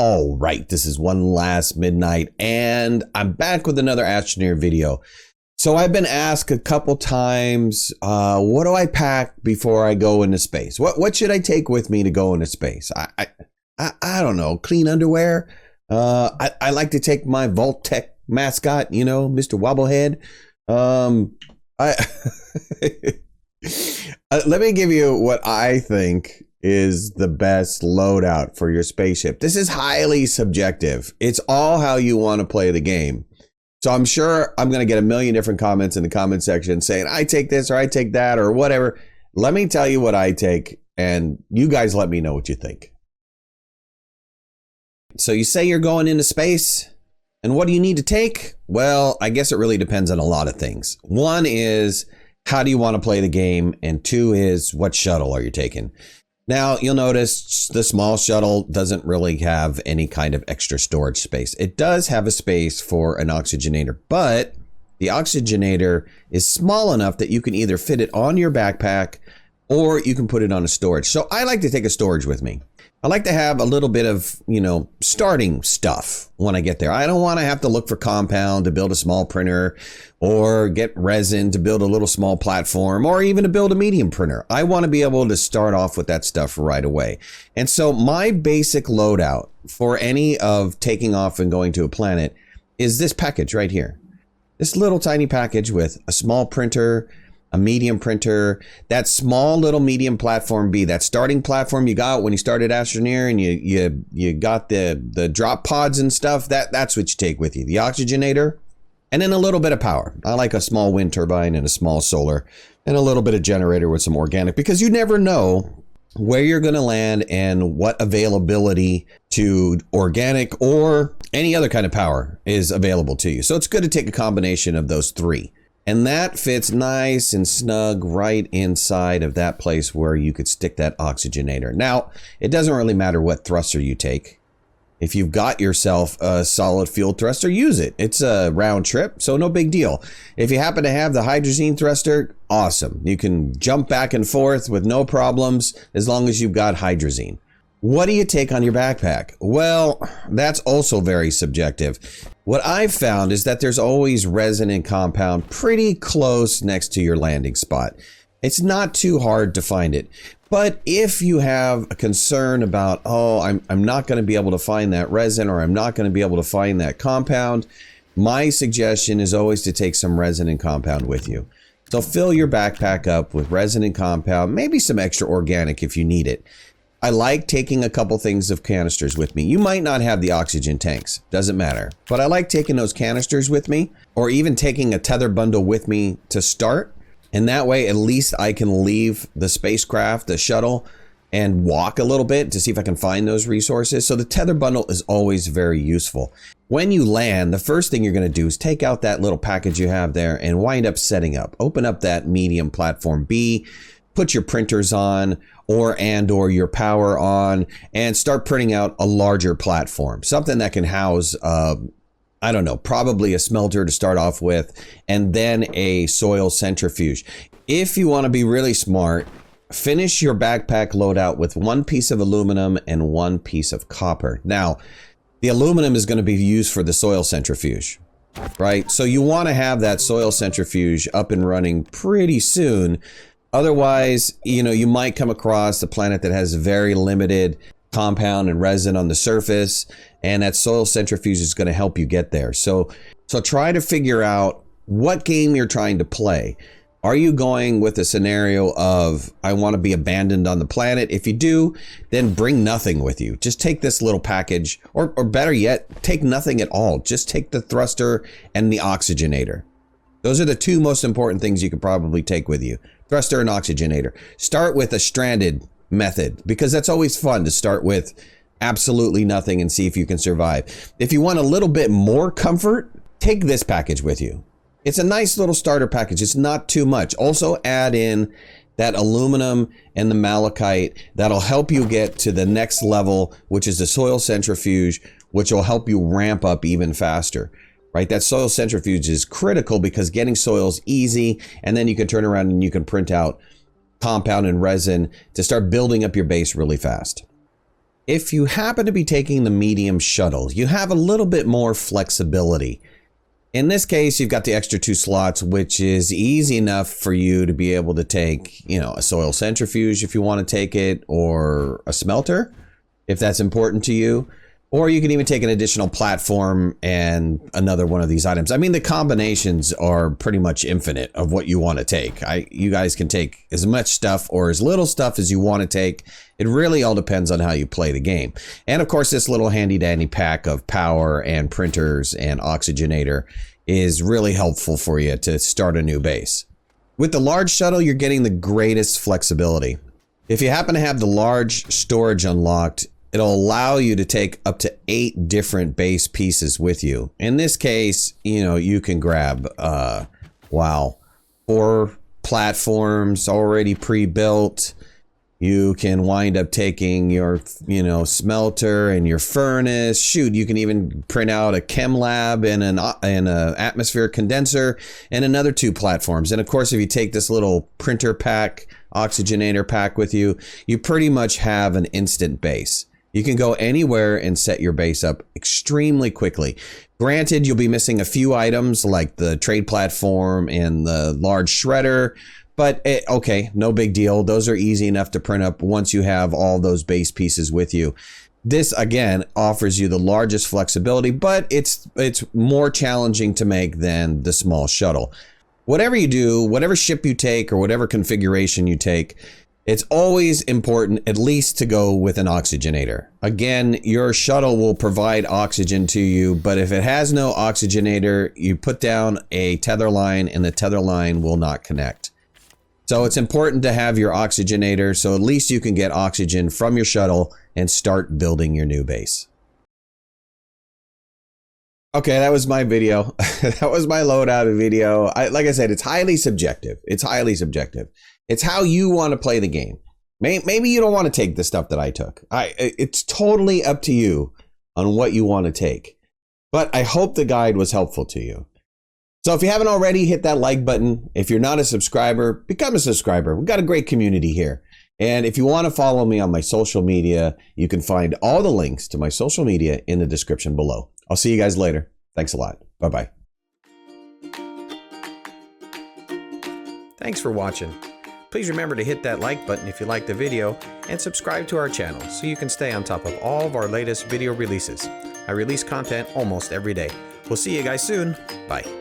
All right, this is OneLastMidnight, and I'm back with another Astroneer video. So I've been asked a couple times, what do I pack before I go into space? What should I take with me to go into space? I don't know, clean underwear. I like to take my Vault-Tec mascot, you know, Mr. Wobblehead. Let me give you what I think is the best loadout for your spaceship. This is highly subjective. It's all how you want to play the game. So I'm sure I'm going to get a million different comments in the comment section saying, I take this or I take that or whatever. Let me tell you what I take, and you guys let me know what you think. So you say you're going into space, and what do you need to take? Well, I guess it really depends on a lot of things. One is, how do you want to play the game? And two is, what shuttle are you taking? Now, you'll notice the small shuttle doesn't really have any kind of extra storage space. It does have a space for an oxygenator, but the oxygenator is small enough that you can either fit it on your backpack or you can put it on a storage. So I like to take a storage with me. I like to have a little bit of, you know, starting stuff when I get there. I don't want to have to look for compound to build a small printer or get resin to build a little small platform or even to build a medium printer. I want to be able to start off with that stuff right away. And so my basic loadout for any of taking off and going to a planet is this package right here. This little tiny package with a small printer, a medium printer, that small little medium platform B, that starting platform you got when you started Astroneer and you got the drop pods and stuff, that's what you take with you. The oxygenator, and then a little bit of power. I like a small wind turbine and a small solar and a little bit of generator with some organic, because you never know where you're going to land and what availability to organic or any other kind of power is available to you. So it's good to take a combination of those three. And that fits nice and snug right inside of that place where you could stick that oxygenator. Now, it doesn't really matter what thruster you take. If you've got yourself a solid fuel thruster, use it. It's a round trip, so no big deal. If you happen to have the hydrazine thruster, awesome. You can jump back and forth with no problems as long as you've got hydrazine. What do you take on your backpack? Well, that's also very subjective. What I've found is that there's always resin and compound pretty close next to your landing spot. It's not too hard to find it. But if you have a concern about, oh, I'm not going to be able to find that resin, or I'm not going to be able to find that compound, my suggestion is always to take some resin and compound with you. So fill your backpack up with resin and compound, maybe some extra organic if you need it. I like taking a couple things of canisters with me. You might not have the oxygen tanks, doesn't matter. But I like taking those canisters with me, or even taking a tether bundle with me to start. And that way, at least I can leave the spacecraft, the shuttle, and walk a little bit to see if I can find those resources. So the tether bundle is always very useful. When you land, the first thing you're going to do is take out that little package you have there and wind up setting up. Open up that medium platform B, put your printers on, or your power on, and start printing out a larger platform, something that can house, I don't know, probably a smelter to start off with, and then a soil centrifuge. If you want to be really smart, finish your backpack loadout with one piece of aluminum and one piece of copper. Now, the aluminum is going to be used for the soil centrifuge, right? So you want to have that soil centrifuge up and running pretty soon. Otherwise, you know, you might come across a planet that has very limited compound and resin on the surface, and that soil centrifuge is going to help you get there. So try to figure out what game you're trying to play. Are you going with a scenario of, I want to be abandoned on the planet? If you do, then bring nothing with you. Just take this little package, or better yet, take nothing at all. Just take the thruster and the oxygenator. Those are the two most important things you could probably take with you. Thruster and oxygenator. Start with a stranded method, because that's always fun to start with absolutely nothing and see if you can survive. If you want a little bit more comfort, take this package with you. It's a nice little starter package. It's not too much. Also add in that aluminum and the malachite. That'll help you get to the next level, which is the soil centrifuge, which will help you ramp up even faster. Right? That soil centrifuge is critical because getting soil is easy, and then you can turn around and you can print out compound and resin to start building up your base really fast. If you happen to be taking the medium shuttle, you have a little bit more flexibility. In this case, you've got the extra 2 slots, which is easy enough for you to be able to take, you know, a soil centrifuge if you want to take it, or a smelter, if that's important to you. Or you can even take an additional platform and another one of these items. I mean, the combinations are pretty much infinite of what you want to take. You guys can take as much stuff or as little stuff as you want to take. It really all depends on how you play the game. And of course, this little handy dandy pack of power and printers and oxygenator is really helpful for you to start a new base. With the large shuttle, you're getting the greatest flexibility. If you happen to have the large storage unlocked, it'll allow you to take up to 8 different base pieces with you. In this case, you know, you can grab, 4 platforms already pre-built. You can wind up taking your, you know, smelter and your furnace. Shoot, you can even print out a chem lab and an atmosphere condenser and another 2 platforms. And of course, if you take this little printer pack, oxygenator pack with you, you pretty much have an instant base. You can go anywhere and set your base up extremely quickly. Granted, you'll be missing a few items like the trade platform and the large shredder, but okay, no big deal. Those are easy enough to print up once you have all those base pieces with you. This, again, offers you the largest flexibility, but it's more challenging to make than the small shuttle. Whatever you do, whatever ship you take or whatever configuration you take, it's always important at least to go with an oxygenator. Again, your shuttle will provide oxygen to you, but if it has no oxygenator, you put down a tether line and the tether line will not connect. So it's important to have your oxygenator so at least you can get oxygen from your shuttle and start building your new base. Okay, that was my video. That was my loadout video. Like I said, it's highly subjective. It's highly subjective. It's how you want to play the game. Maybe you don't want to take the stuff that I took. It's totally up to you on what you want to take. But I hope the guide was helpful to you. So if you haven't already, hit that like button. If you're not a subscriber, become a subscriber. We've got a great community here. And if you want to follow me on my social media, you can find all the links to my social media in the description below. I'll see you guys later. Thanks a lot. Bye-bye. Thanks for watching. Please remember to hit that like button if you liked the video and subscribe to our channel so you can stay on top of all of our latest video releases. I release content almost every day. We'll see you guys soon. Bye.